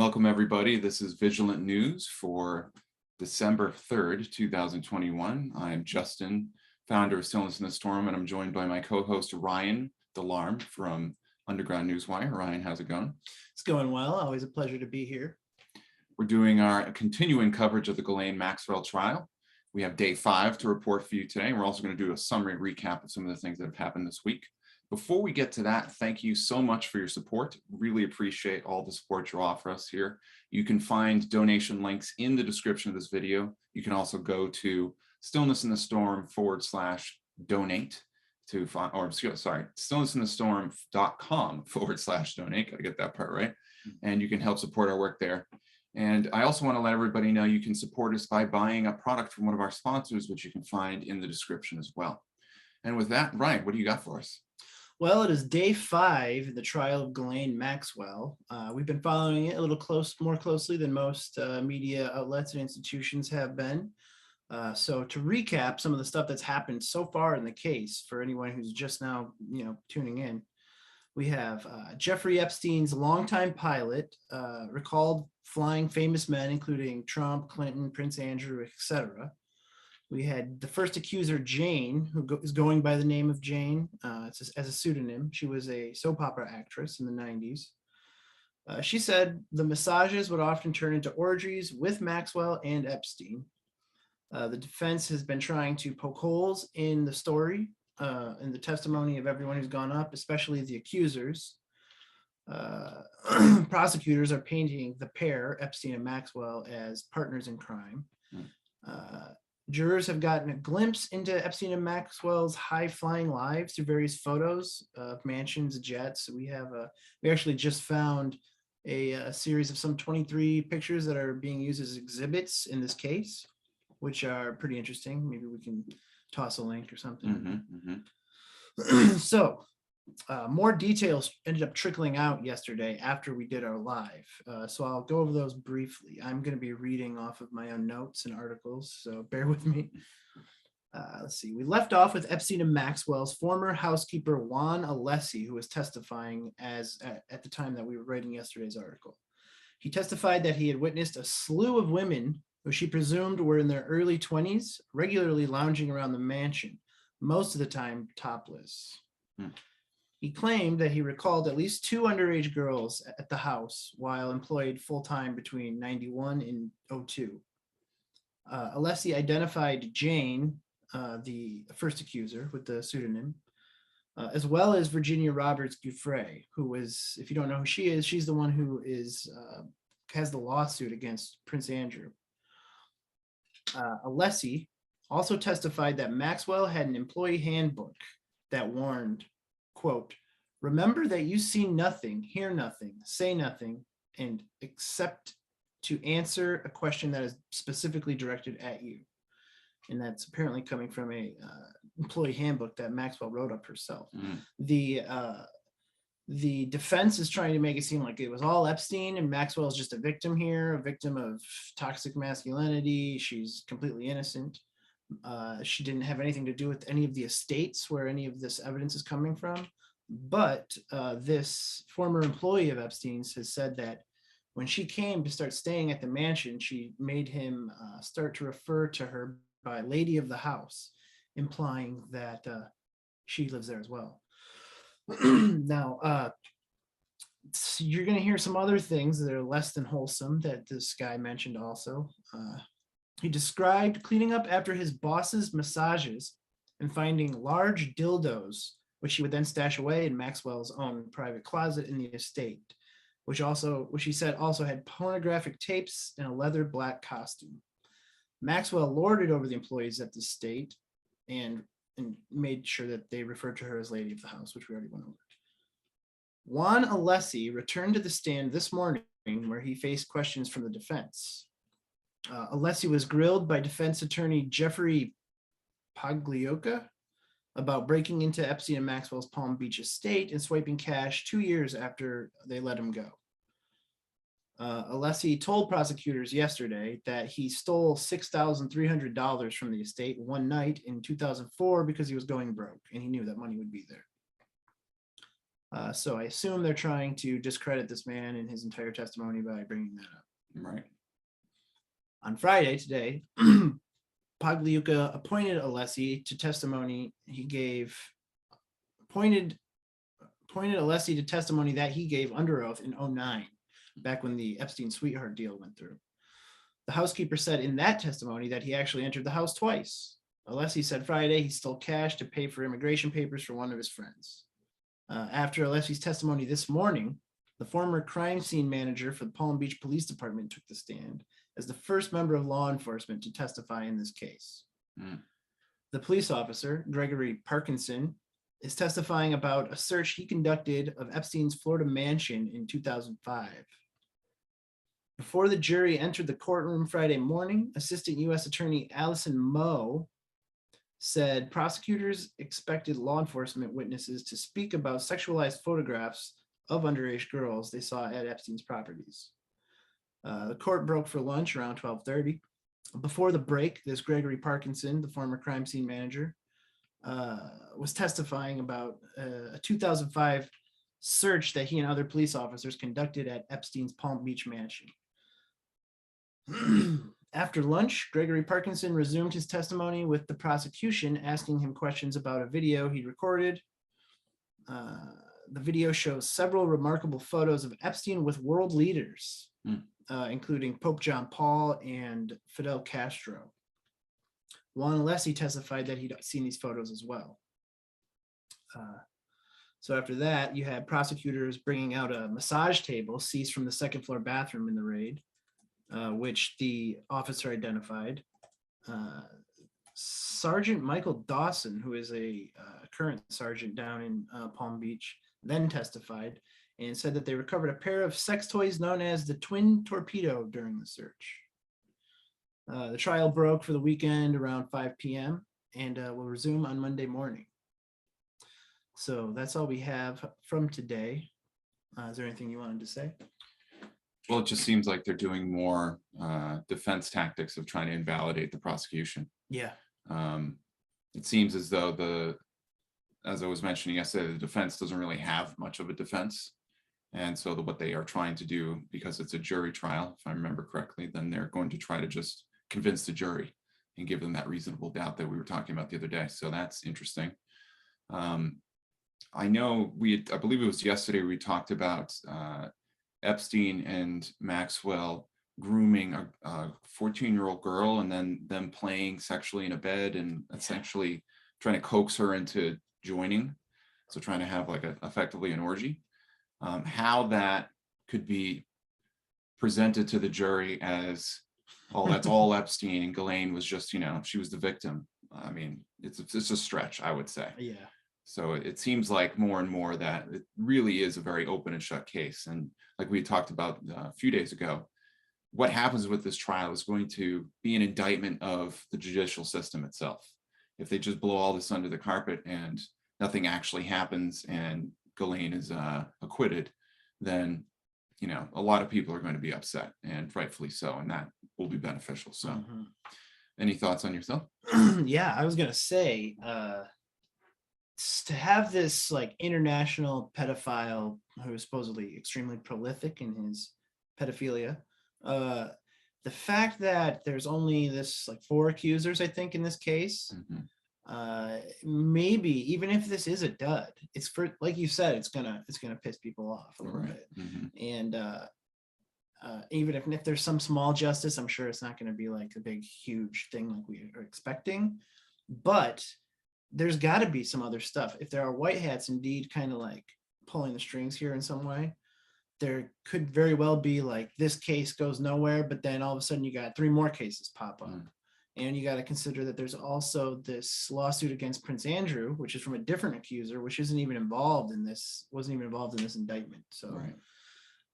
Welcome, everybody. This is Vigilant News for December 3rd, 2021. I'm Justin, founder of Stillness in the Storm, and I'm joined by my co-host, Ryan Delarm from Underground Newswire. Ryan, how's it going? It's going well. Always a pleasure to be here. We're doing our continuing coverage of the Ghislaine Maxwell trial. We have day 5 to report for you today. We're also going to do a summary recap of some of the things that have happened this week. Before we get to that, thank you so much for your support. Really appreciate all the support you offer us here. You can find donation links in the description of this video. You can also go to stillnessinthestorm.com/donate to find, or sorry, stillnessinthestorm.com/donate. Got to get that part right. And you can help support our work there. And I also want to let everybody know you can support us by buying a product from one of our sponsors, which you can find in the description as well. And with that, Ryan, what do you got for us? Well, it is day 5 in the trial of Ghislaine Maxwell. We've been following it a little more closely than most media outlets and institutions have been. So to recap some of the stuff that's happened so far in the case, for anyone who's just now, tuning in, we have Jeffrey Epstein's longtime pilot, recalled flying famous men, including Trump, Clinton, Prince Andrew, etc. We had the first accuser, Jane, who is going by the name of Jane as a pseudonym. She was a soap opera actress in the 90s. She said the massages would often turn into orgies with Maxwell and Epstein. The defense has been trying to poke holes in the story, in the testimony of everyone who's gone up, especially the accusers. Prosecutors are painting the pair, Epstein and Maxwell, as partners in crime. Jurors have gotten a glimpse into Epstein and Maxwell's high-flying lives through various photos of mansions, jets. We actually just found a series of some 23 pictures that are being used as exhibits in this case, which are pretty interesting. Maybe we can toss a link or something. So more details ended up trickling out yesterday after we did our live. So I'll go over those briefly. I'm going to be reading off of my own notes and articles, so bear with me. Let's see. We left off with Epstein and Maxwell's former housekeeper, Juan Alessi, who was testifying at the time that we were writing yesterday's article. He testified that he had witnessed a slew of women who she presumed were in their early 20s, regularly lounging around the mansion, most of the time topless. He claimed that he recalled at least 2 underage girls at the house while employed full-time between 91 and 02. Alessi identified Jane, the first accuser with the pseudonym, as well as Virginia Roberts Giuffre, who was, if you don't know who she is, she's the one who has the lawsuit against Prince Andrew. Alessi also testified that Maxwell had an employee handbook that warned, quote, "Remember that you see nothing, hear nothing, say nothing, and except to answer a question that is specifically directed at you." And that's apparently coming from a employee handbook that Maxwell wrote up herself. The defense is trying to make it seem like it was all Epstein and Maxwell is just a victim here, a victim of toxic masculinity. She's completely innocent. She didn't have anything to do with any of the estates where any of this evidence is coming from. But this former employee of Epstein's has said that when she came to start staying at the mansion, she made him start to refer to her by lady of the house, implying that she lives there as well. Now, you're going to hear some other things that are less than wholesome that this guy mentioned also. He described cleaning up after his boss's massages and finding large dildos, which he would then stash away in Maxwell's own private closet in the estate, which he said also had pornographic tapes and a leather black costume. Maxwell lorded over the employees at the estate and made sure that they referred to her as lady of the house, which we already went over. Juan Alessi returned to the stand this morning where he faced questions from the defense. Alessi was grilled by defense attorney Jeffrey Pagliocca about breaking into Epstein and Maxwell's Palm Beach estate and swiping cash 2 years after they let him go. Alessi told prosecutors yesterday that he stole $6,300 from the estate one night in 2004 because he was going broke and he knew that money would be there. So I assume they're trying to discredit this man and his entire testimony by bringing that up. Right. On Friday today, Pagliuca appointed Alessi to testimony he gave, appointed Alessi to testimony that he gave under oath in 2009, back when the Epstein sweetheart deal went through. The housekeeper said in that testimony that he actually entered the house twice. Alessi said Friday he stole cash to pay for immigration papers for one of his friends. After Alessi's testimony this morning, the former crime scene manager for the Palm Beach Police Department took the stand as the first member of law enforcement to testify in this case. The police officer, Gregory Parkinson, is testifying about a search he conducted of Epstein's Florida mansion in 2005. Before the jury entered the courtroom Friday morning, Assistant U.S. Attorney Allison Moe said prosecutors expected law enforcement witnesses to speak about sexualized photographs of underage girls they saw at Epstein's properties. The court broke for lunch around 12:30. Before the break, this Gregory Parkinson, the former crime scene manager, was testifying about a 2005 search that he and other police officers conducted at Epstein's Palm Beach mansion. After lunch, Gregory Parkinson resumed his testimony with the prosecution, asking him questions about a video he recorded. The video shows several remarkable photos of Epstein with world leaders, including Pope John Paul and Fidel Castro. Juan Alessi testified that he'd seen these photos as well. So after that, you had prosecutors bringing out a massage table seized from the second floor bathroom in the raid, which the officer identified. Sergeant Michael Dawson, who is a current sergeant down in Palm Beach, then testified and said that they recovered a pair of sex toys known as the Twin Torpedo during the search. The trial broke for the weekend around 5 p.m. and will resume on Monday morning. So that's all we have from today. Is there anything you wanted to say? Well, it just seems like they're doing more defense tactics of trying to invalidate the prosecution. Yeah. It seems as though as I was mentioning yesterday, the defense doesn't really have much of a defense. And so what they are trying to do, because it's a jury trial, if I remember correctly, then they're going to try to just convince the jury and give them that reasonable doubt that we were talking about the other day. So that's interesting. I know I believe it was yesterday, we talked about Epstein and Maxwell grooming a 14-year-old girl and then them playing sexually in a bed and essentially trying to coax her into joining. So trying to have like effectively an orgy. How that could be presented to the jury as, oh, that's all Epstein and Ghislaine was just, she was the victim. I mean, it's a stretch, I would say. Yeah. So it seems like more and more that it really is a very open and shut case. And like we talked about a few days ago, what happens with this trial is going to be an indictment of the judicial system itself. If they just blow all this under the carpet and nothing actually happens and Ghislaine is acquitted, then a lot of people are going to be upset, and rightfully so, and that will be beneficial. So any thoughts on yourself? Yeah, I was gonna say to have this like international pedophile who is supposedly extremely prolific in his pedophilia, the fact that there's only this like 4 accusers, I think, in this case, maybe even if this is a dud, it's for, like you said, it's gonna piss people off a little bit. And even if there's some small justice, I'm sure it's not going to be like a big huge thing like we are expecting, but there's got to be some other stuff. If there are white hats indeed kind of like pulling the strings here in some way, there could very well be like this case goes nowhere, but then all of a sudden you got 3 more cases pop up. And you got to consider that there's also this lawsuit against Prince Andrew, which is from a different accuser, which wasn't even involved in this indictment. So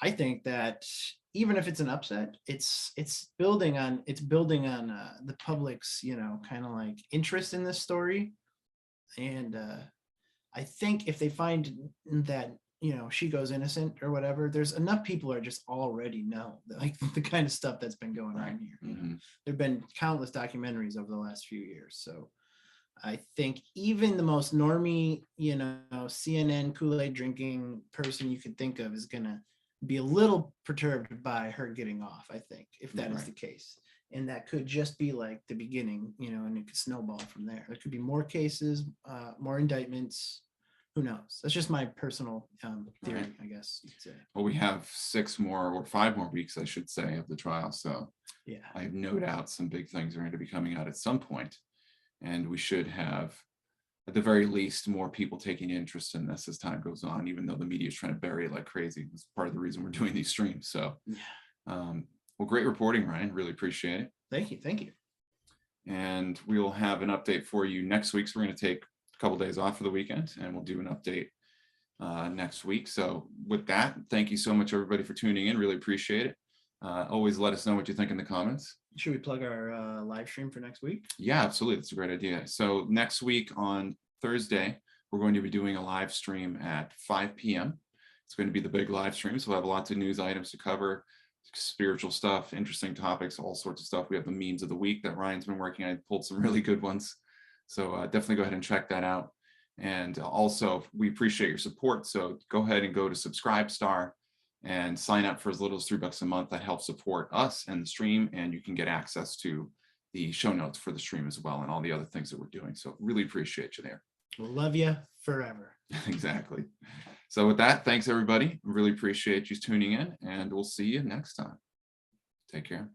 I think that even if it's an upset, it's building on the public's, kind of like interest in this story. And I think if they find that, she goes innocent or whatever, there's enough people are just already know like the kind of stuff that's been going on here. There've been countless documentaries over the last few years. So I think even the most normie, CNN Kool-Aid drinking person you could think of is gonna be a little perturbed by her getting off, I think, if that is Right. the case. And that could just be like the beginning, and it could snowball from there. There could be more cases, more indictments. Who knows? That's just my personal theory, Right. I guess you'd say. Well, we have 6 more or 5 more weeks, I should say, of the trial. So Yeah. I have no doubt some big things are going to be coming out at some point, and we should have, at the very least, more people taking interest in this as time goes on, even though the media is trying to bury it like crazy. It's part of the reason we're doing these streams. So, well, great reporting, Ryan. Really appreciate it. Thank you. Thank you. And we will have an update for you next week. So we're going to take a couple days off for the weekend, and we'll do an update next week. So with that, thank you so much, everybody, for tuning in. Really appreciate it. Always let us know what you think in the comments. Should we plug our live stream for next week? Yeah, absolutely. That's a great idea. So next week on Thursday, we're going to be doing a live stream at 5 p.m. It's going to be the big live stream. So we'll have lots of news items to cover, spiritual stuff, interesting topics, all sorts of stuff. We have the memes of the week that Ryan's been working on. I pulled some really good ones. So definitely go ahead and check that out. And also, we appreciate your support. So go ahead and go to Subscribestar and sign up for as little as $3 a month. That helps support us and the stream. And you can get access to the show notes for the stream as well, and all the other things that we're doing. So really appreciate you there. We'll love you forever. Exactly. So with that, thanks everybody. Really appreciate you tuning in, and we'll see you next time. Take care.